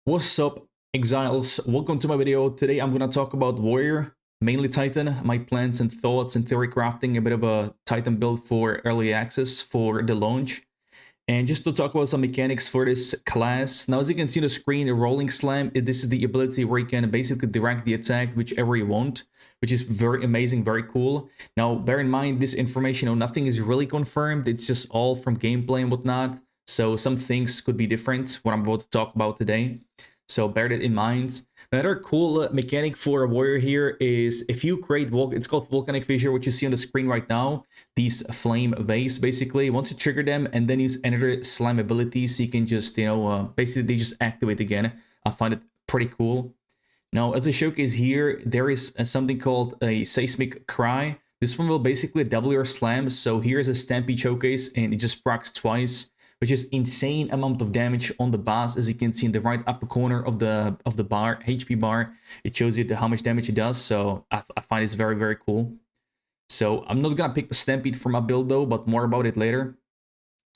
What's up, Exiles? Welcome to my video. Today I'm going to talk about Warrior, mainly Titan, my plans and thoughts and theory crafting, a bit of a Titan build for early access for the launch. And just to talk about some mechanics for this class. Now, as you can see on the screen, a Rolling Slam, this is the ability where you can basically direct the attack whichever you want, which is very amazing, very cool. Now, bear in mind, this information, nothing is really confirmed. It's just all from gameplay and whatnot. So some things could be different, what I'm about to talk about today. So bear that in mind. Another cool mechanic for a warrior here is if you create, it's called Volcanic Fissure, which you see on the screen right now. These flame waves, basically, once you trigger them and then use another slime abilities, you can just, basically they just activate again. I find it pretty cool. Now, as a showcase here, there is something called a Seismic Cry. This one will basically double your slam. So here's a Stampede showcase and it just procs twice, which is insane amount of damage on the boss. As you can see in the right upper corner of the bar, HP bar, it shows you how much damage it does. So I find it's very, very cool. So I'm not gonna pick the Stampede for my build though, but more about it later.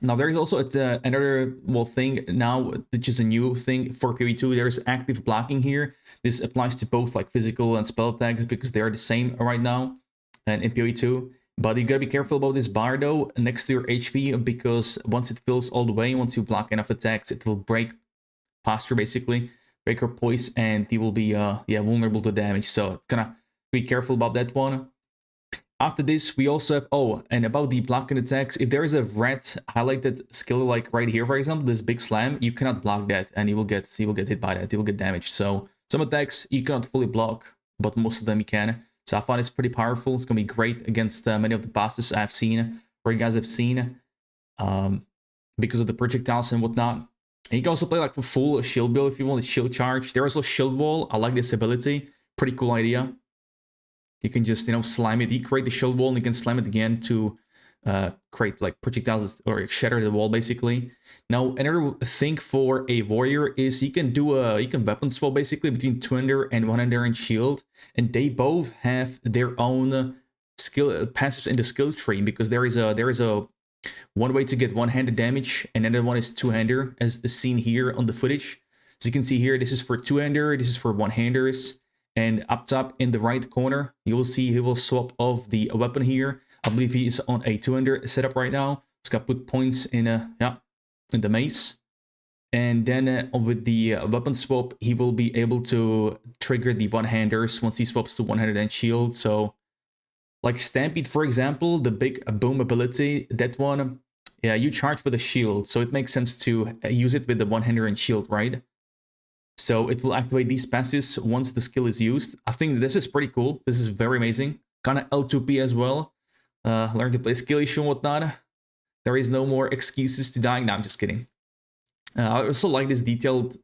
Now there's also another thing now, which is a new thing for PvE2. There's active blocking here. This applies to both like physical and spell attacks because they are the same right now and in PvE2. But you gotta be careful about this bar though, next to your HP, because once it fills all the way, once you block enough attacks, it will break posture basically, break your poise, and you will be vulnerable to damage. So it's gonna be careful about that one. After this, we also have, and about the blocking attacks, if there is a red highlighted skill like right here, for example, this big slam, you cannot block that and you will get hit by that, you will get damaged. So some attacks you cannot fully block, but most of them you can. So I find it's pretty powerful. It's going to be great against many of the bosses I've seen, or you guys have seen, because of the projectiles and whatnot. And you can also play like for full shield build if you want a shield charge. There is also shield wall. I like this ability. Pretty cool idea. You can just, slime it. You create the shield wall and you can slam it again to create like projectiles or shatter the wall basically. Now another thing for a warrior is you can weapon swap basically between two-hander and one-hander and shield, and they both have their own skill passives in the skill tree, because there is a one way to get one-handed damage and another one is two-hander, as seen here on the footage. So you can see here, this is for two-hander, this is for one-handers, and up top in the right corner you will see he will swap off the weapon here. I believe he is on a two-hander setup right now. He's got put points in the mace. And then with the weapon swap, he will be able to trigger the one-handers once he swaps to one-handed and shield. So like Stampede, for example, the big boom ability, that one, yeah, you charge with a shield. So it makes sense to use it with the one-hander and shield, right? So it will activate these passives once the skill is used. I think this is pretty cool. This is very amazing. Kind of L2P as well. Learn to play skill issue and whatnot. There is no more excuses to dying. No, I'm just kidding. I also like this detailed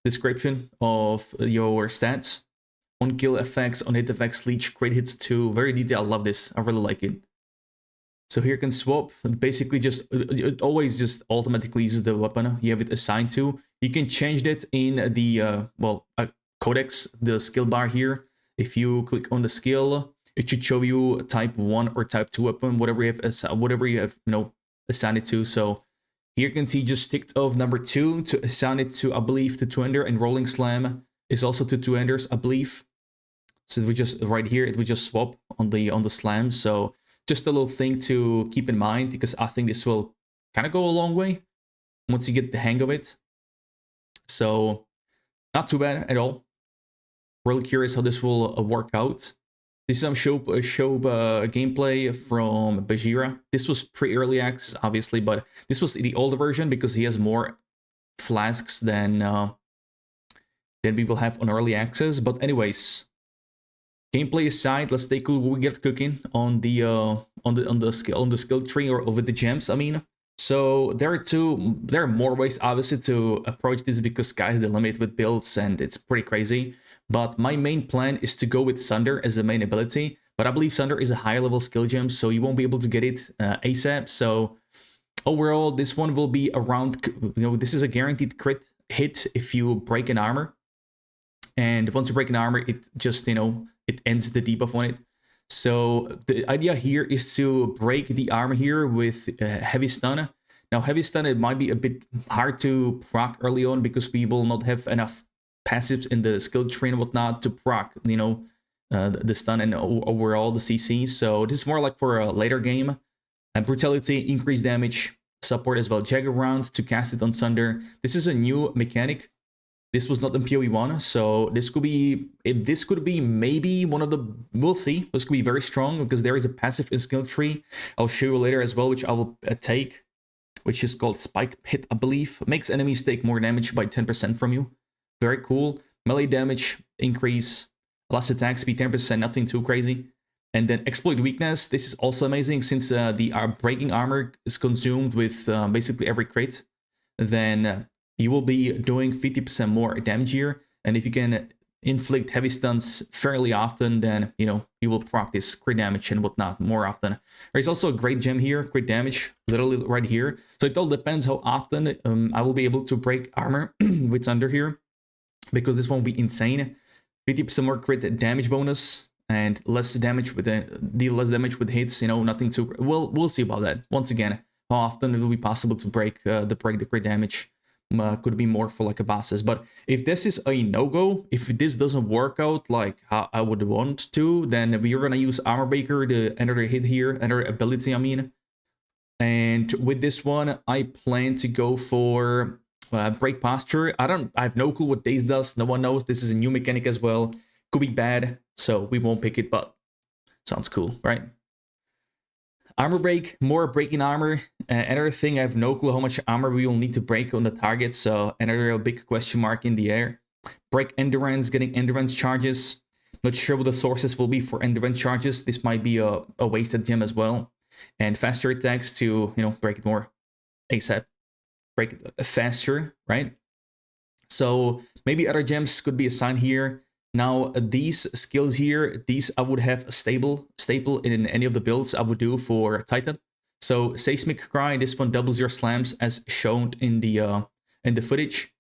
description of your stats. On kill effects, on hit effects, Leech, crit hits too. Very detailed. I love this. I really like it. So here you can swap. Basically, it always just automatically uses the weapon you have it assigned to. You can change that in the codex, the skill bar here. If you click on the skill, it should show you type 1 or type 2 weapon, whatever you have assigned it to. So here you can see just ticked off number 2 to assign it to, I believe, to two-hander, and Rolling Slam is also to two-handers, I believe. So we just right here, it would just swap on the slam. So just a little thing to keep in mind, because I think this will kind of go a long way once you get the hang of it. So not too bad at all. Really curious how this will work out. This is some show gameplay from Bajira. This was pre-early access, obviously, but this was the older version because he has more flasks than we will have on early access. But anyways, gameplay aside, let's take we get cooking on the skill tree, or with the gems. I mean, so there are more ways obviously to approach this, because sky's the limit with builds and it's pretty crazy. But my main plan is to go with Sunder as the main ability. But I believe Sunder is a high level skill gem, so you won't be able to get it ASAP. So overall, this one will be around, this is a guaranteed crit hit if you break an armor. And once you break an armor, it just, it ends the debuff on it. So the idea here is to break the armor here with heavy stun. Now, heavy stun, it might be a bit hard to proc early on because we will not have enough passives in the skill tree and whatnot to proc, you know, the stun and overall the CC. So this is more like for a later game. And brutality, increased damage, support as well. Jagged round to cast it on Sunder. This is a new mechanic. This was not in PoE1, so this could be, this could be maybe one of the, we'll see. This could be very strong because there is a passive in skill tree. I'll show you later as well, which I will take, which is called Spike Hit, I believe. Makes enemies take more damage by 10% from you. Very cool. Melee damage increase, last attack speed 10%, nothing too crazy. And then exploit weakness. This is also amazing since the breaking armor is consumed with basically every crit. Then you will be doing 50% more damage here. And if you can inflict heavy stuns fairly often, then, you know, you will practice crit damage and whatnot more often. There's also a great gem here, crit damage, literally right here. So it all depends how often I will be able to break armor with Thunder here, because this won't be insane. 50% more crit damage bonus and less damage with deal less damage with hits, you know, nothing too, we'll see about that. Once again, how often it will be possible to break the crit damage. Could be more for like a bosses, but if this is a no-go, if this doesn't work out like how I would want to, then we are gonna use Armor Breaker to enter the hit here, enter ability, I mean. And with this one, I plan to go for Break Posture. I have no clue what Daze does. No one knows. This is a new mechanic as well. Could be bad, so we won't pick it, but sounds cool, right? Armor break, more breaking armor. Another thing, I have no clue how much armor we will need to break on the target, so another big question mark in the air. Break endurance, getting endurance charges. Not sure what the sources will be for endurance charges. This might be a wasted gem as well. And faster attacks to, you know, break it more ASAP. Break it faster, right? So maybe other gems could be assigned here. Now, these skills here, these I would have a staple in any of the builds I would do for Titan. So Seismic Cry, this one doubles your slams as shown in the footage.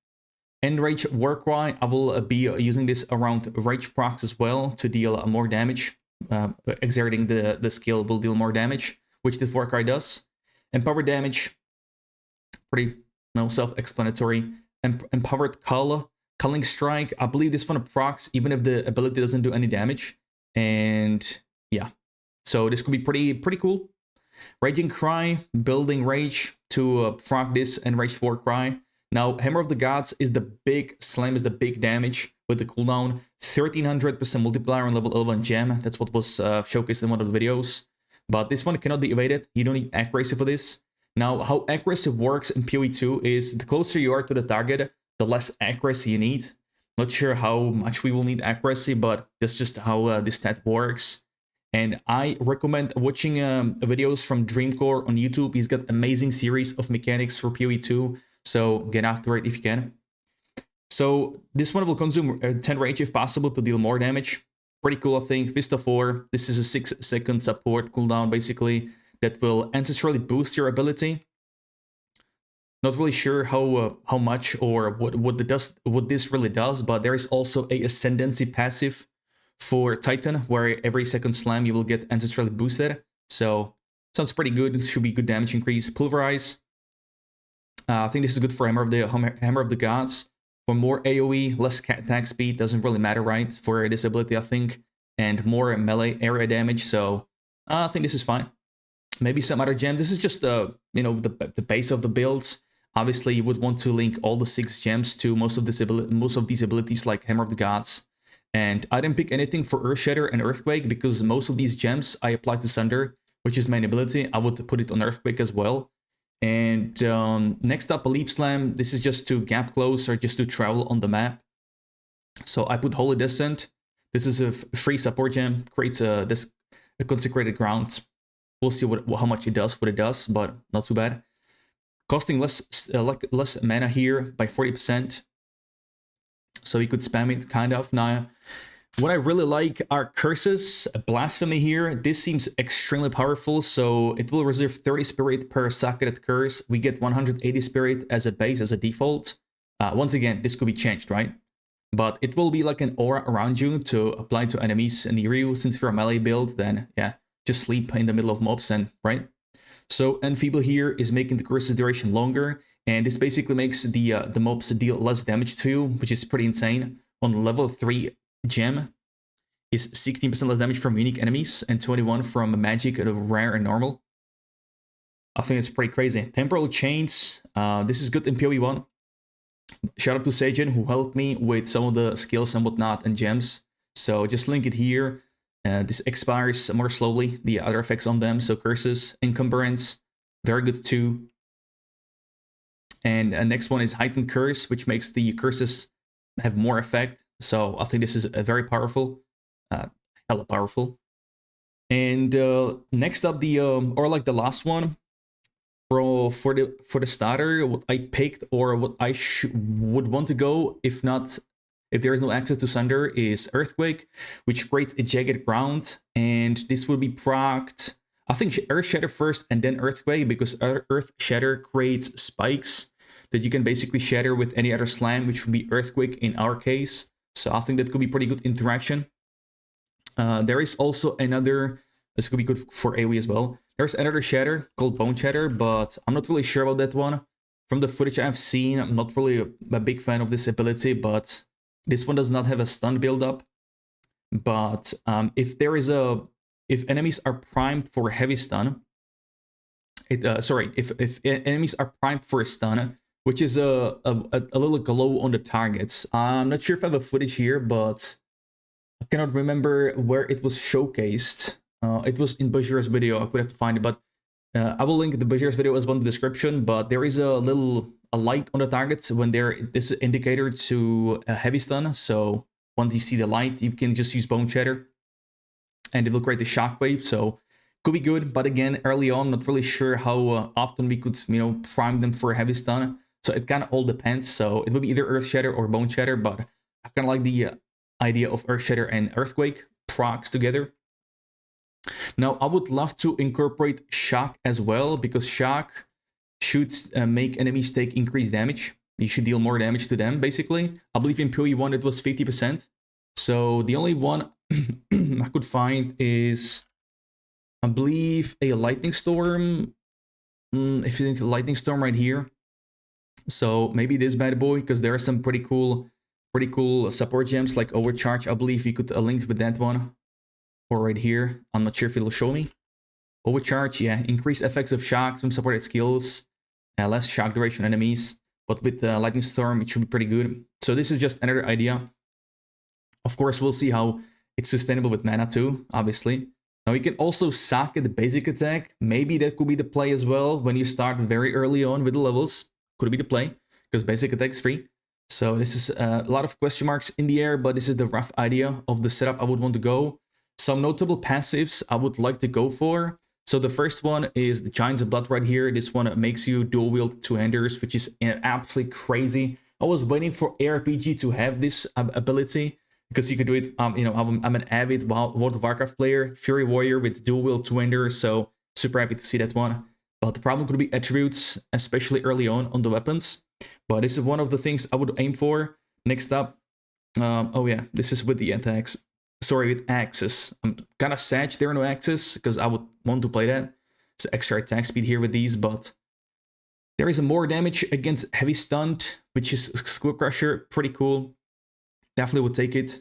Enrage War Cry, I will be using this around Rage procs as well to deal more damage. Exerting the skill will deal more damage, which this War Cry does. Empowered damage, pretty self-explanatory. Empowered Call. Culling Strike, I believe this one procs even if the ability doesn't do any damage. And yeah, so this could be pretty cool. Raging Cry, building Rage to proc this and Rage War Cry. Now, Hammer of the Gods is the big slam, is the big damage with the cooldown. 1300% multiplier on level 11 gem. That's what was showcased in one of the videos. But this one cannot be evaded. You don't need accuracy for this. Now, how accuracy works in PoE2 is the closer you are to the target, the less accuracy you need. Not sure how much we will need accuracy, but that's just how this stat works. And I recommend watching videos from Dreamcore on YouTube. He's got amazing series of mechanics for PoE2, so get after it if you can. So this one will consume 10 rage if possible to deal more damage. Pretty cool, I think. Fist of 4. This is a 6-second support cooldown, basically, that will ancestrally boost your ability. Not really sure how much or what this really does, but there is also a Ascendancy passive for Titan, where every second slam you will get ancestrally boosted. So sounds pretty good. It should be good damage increase. Pulverize. I think this is good for Hammer of the Gods. For more AoE, less attack speed, doesn't really matter, right? For this ability, I think, and more melee area damage. So I think this is fine. Maybe some other gem. This is just the base of the builds. Obviously, you would want to link all the 6 gems to most of these abilities like Hammer of the Gods. And I didn't pick anything for Earth Shatter and Earthquake because most of these gems I applied to Sunder, which is main ability. I would put it on Earthquake as well. And next up, a Leap Slam. This is just to gap close or just to travel on the map. So I put Holy Descent. This is a free support gem. Creates a consecrated ground. We'll see how much it does, but not too bad. Costing less mana here by 40%. So you could spam it, kind of. Now, what I really like are curses. Blasphemy here. This seems extremely powerful. So it will reserve 30 spirit per socketed curse. We get 180 spirit as a base, as a default. Once again, this could be changed, right? But it will be like an aura around you to apply to enemies near you. Since you're a melee build, then yeah, just sleep in the middle of mobs and right. So Enfeeble here is making the curse's duration longer, and this basically makes the mobs deal less damage to you, which is pretty insane. On level 3 gem is 16% less damage from unique enemies and 21 from magic, rare and normal. I think it's pretty crazy. Temporal Chains, this is good in PoE 1. Shout out to Seijin who helped me with some of the skills and whatnot and gems. So just link it here. This expires more slowly, the other effects on them. So curses, encumbrance, very good too. And next one is Heightened Curse, which makes the curses have more effect. So I think this is very powerful, hella powerful. And next up, the the last one for the starter, what I picked or what I would want to go if there is no access to Sunder is Earthquake, which creates a Jagged ground, and this will be procced. I think Earth Shatter first and then Earthquake, because Earth Shatter creates spikes that you can basically shatter with any other slam, which would be Earthquake in our case. So I think that could be pretty good interaction. There is also another, this could be good for AoE as well. There's another Shatter called Bone Shatter, but I'm not really sure about that one. From the footage I've seen, I'm not really a big fan of this ability, but this one does not have a stun build-up. But if enemies are primed for a heavy stun, if enemies are primed for a stun, which is a little glow on the targets. I'm not sure if I have a footage here, but I cannot remember where it was showcased. It was in Bajir's video. I could have to find it, but I will link the Bajir's video as well in the description. But there is a light on the targets when this is indicator to a heavy stun. So once you see the light, you can just use Bone Shatter, and it will create the shockwave. So could be good, but again, early on, not really sure how often we could, prime them for a heavy stun. So it kind of all depends. So it would be either Earth Shatter or Bone Shatter, but I kind of like the idea of Earth Shatter and Earthquake procs together. Now, I would love to incorporate Shock as well, because Shock should make enemies take increased damage. You should deal more damage to them, basically. I believe in PoE 1 it was 50%. So the only one I could find is, I believe, a Lightning Storm. If you think Lightning Storm right here. So maybe this bad boy, because there are some pretty cool support gems like Overcharge. I believe you could link with that one. Or right here. I'm not sure if it'll show me. Overcharge, yeah. Increased effects of shocks from supported skills. Less shock duration enemies. But with Lightning Storm, it should be pretty good. So this is just another idea. Of course, we'll see how it's sustainable with mana too, obviously. Now you can also socket the basic attack. Maybe that could be the play as well when you start very early on with the levels. Could be the play, because basic attack is free. So this is a lot of question marks in the air, but this is the rough idea of the setup I would want to go. Some notable passives I would like to go for. So the first one is the Giants of Blood right here. This one makes you dual wield two-handers, which is absolutely crazy. I was waiting for ARPG to have this ability, because you could do it. I'm an avid World of Warcraft player, Fury Warrior with dual wield two-handers, so super happy to see that one. But the problem could be attributes, especially early on the weapons. But this is one of the things I would aim for. Next up, oh yeah, this is with the attacks. Sorry, with axes. I'm kind of sad there are no axes, because I would want to play that. So extra attack speed here with these, but there is a more damage against heavy stunt, which is Skull Crusher, pretty cool. Definitely would take it.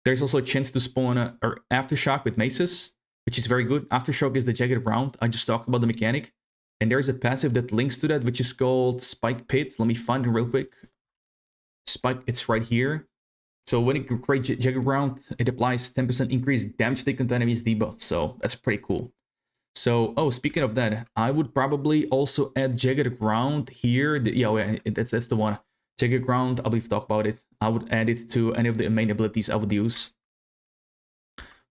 There's also a chance to spawn or Aftershock with maces, which is very good. Aftershock is the Jagged round. I just talked about the mechanic. And there's a passive that links to that, which is called Spike Pit. Let me find it real quick. Spike, it's right here. So when it creates Jagged round, it applies 10% increased damage taken to enemies debuff. So that's pretty cool. So, oh, speaking of that, I would probably also add Jagged ground here. That's the one. Jagged ground, I believe talk about it. I would add it to any of the main abilities I would use.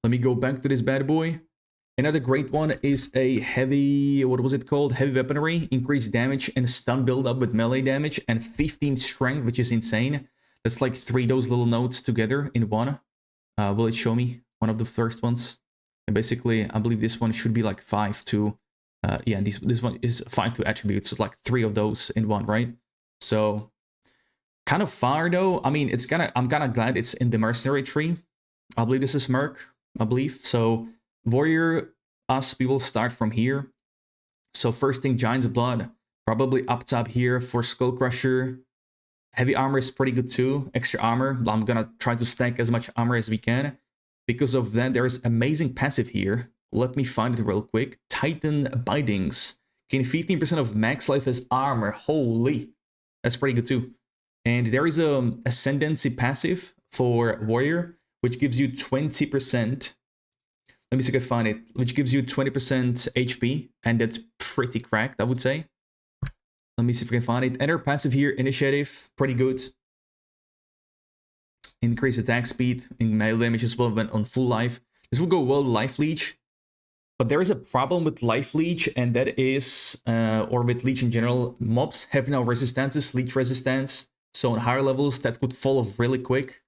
Let me go back to this bad boy. Another great one is a heavy, what was it called? Heavy weaponry. Increased damage and stun build up with melee damage and 15 strength, which is insane. That's like 3 those little nodes together in one. Will it show me one of the first ones? And basically, I believe this one should be like 5 to, yeah, this one is 5 to attributes. It's like 3 of those in one, right? So kind of far though. I mean, I'm kind of glad it's in the mercenary tree. I believe this is Merc, I believe. So Warrior, we will start from here. So first thing, Giant's Blood. Probably up top here for Skull Crusher. Heavy armor is pretty good too. Extra armor. I'm gonna try to stack as much armor as we can. Because of that, there's amazing passive here. Let me find it real quick. Titan Bindings. Gain 15% of max life as armor. Holy. That's pretty good too. And there is a Ascendancy passive for Warrior, which gives you 20%. Let me see if I can find it. Which gives you 20% HP. And that's pretty cracked, I would say. Let me see if I can find it. Enter passive here, Initiative. Pretty good. Increase attack speed in melee damage as well when on full life. This will go well with Life Leech. But there is a problem with Life Leech, and that is, or with Leech in general, mobs have now resistances, Leech resistance. So on higher levels, that could fall off really quick.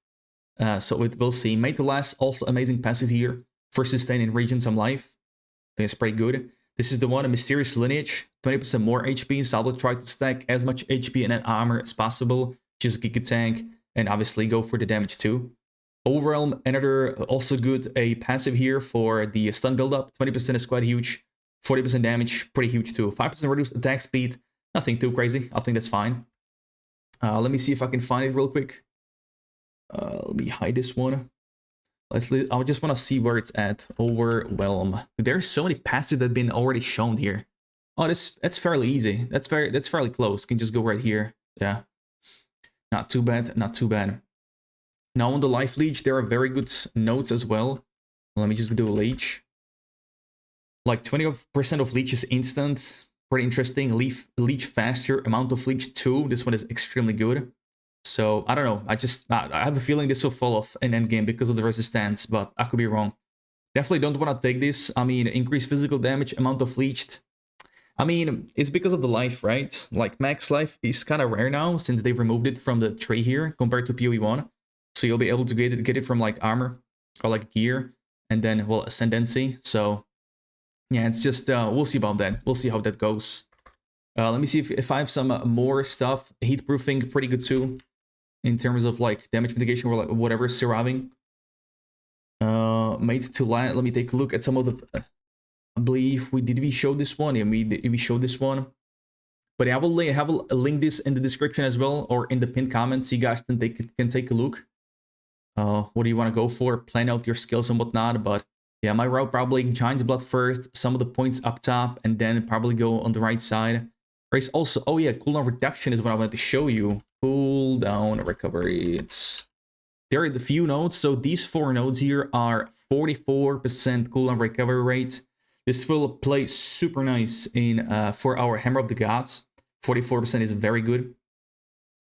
So we'll see. Made to Last, also amazing passive here. For sustain and regen some life. I think it's pretty good. This is the one, a Mysterious Lineage. 20% more HP, so I will try to stack as much HP and armor as possible. Just Giga Tank, and obviously go for the damage too. Overwhelm, another also good, a passive here for the stun buildup. 20% is quite huge. 40% damage, pretty huge too. 5% reduced attack speed, nothing too crazy. I think that's fine. Let me see if I can find it real quick. Let me hide this one. I just want to see where it's at. Overwhelm. There's so many passives that have been already shown here. Oh, that's fairly easy. That's fairly close. Can just go right here. Yeah. Not too bad. Not too bad. Now on the Life Leech, there are very good notes as well. Let me just do a Leech. Like 20% of Leech is instant. Pretty interesting. Leech faster. Amount of Leech 2. This one is extremely good. So, I don't know. I have a feeling this will fall off in endgame because of the resistance, but I could be wrong. Definitely don't want to take this. I mean, increase physical damage, amount of leeched. I mean, it's because of the life, right? Like, max life is kind of rare now since they removed it from the tree here compared to PoE 1. So you'll be able to get it from, like, armor or, like, gear and then, well, Ascendancy. So, yeah, it's just, we'll see about that. We'll see how that goes. Let me see if I have some more stuff. Heatproofing, pretty good too. In terms of like damage mitigation or like whatever surviving. Made to land. Let me take a look at some of the. I believe we show this one. Yeah, we showed this one. But yeah, I will have a link this in the description as well or in the pinned comments. You guys can take a look. What do you want to go for? Plan out your skills and whatnot. But yeah, my route probably Giant's Blood first. Some of the points up top, and then probably go on the right side. There's also, oh yeah, cooldown reduction is what I wanted to show you. Cooldown recovery. There are the few nodes. So these 4 nodes here are 44% cooldown recovery rate. This will play super nice in for our Hammer of the Gods. 44% is very good.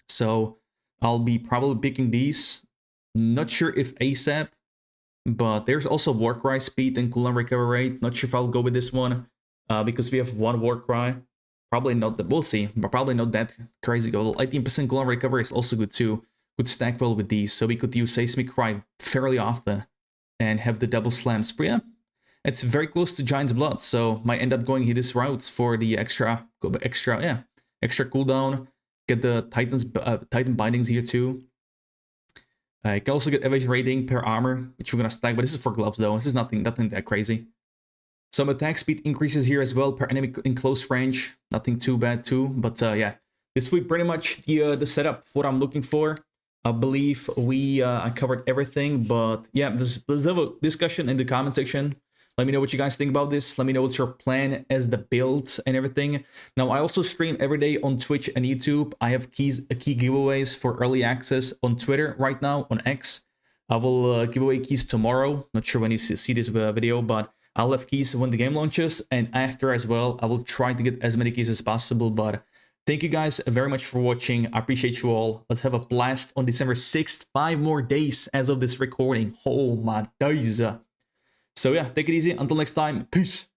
So I'll be probably picking these. Not sure if ASAP, but there's also Warcry speed and cooldown recovery rate. Not sure if I'll go with this one because we have 1 Warcry. Probably not that, we'll see, but probably not that crazy goal. 18% cooldown recovery is also good too. Could stack well with these, so we could use Seismic Cry fairly often and have the double slams. But yeah, it's very close to Giant's Blood, so might end up going this route for the extra cooldown. Get the Titan Bindings here too. You can also get evasion rating per armor, which we're gonna stack, but this is for gloves though. This is nothing that crazy. Some attack speed increases here as well per enemy in close range. Nothing too bad too, but yeah, this will be pretty much the setup for what I'm looking for. I believe I covered everything, but yeah, let's have a discussion in the comment section. Let me know what you guys think about this. Let me know what's your plan as the build and everything. Now, I also stream every day on Twitch and YouTube. I have key giveaways for early access on Twitter right now, on X. I will give away keys tomorrow. Not sure when you see this video, but I'll have keys when the game launches, and after as well. I will try to get as many keys as possible, but thank you guys very much for watching. I appreciate you all. Let's have a blast on December 6th. 5 more days as of this recording. Oh my days. So yeah, take it easy. Until next time, peace.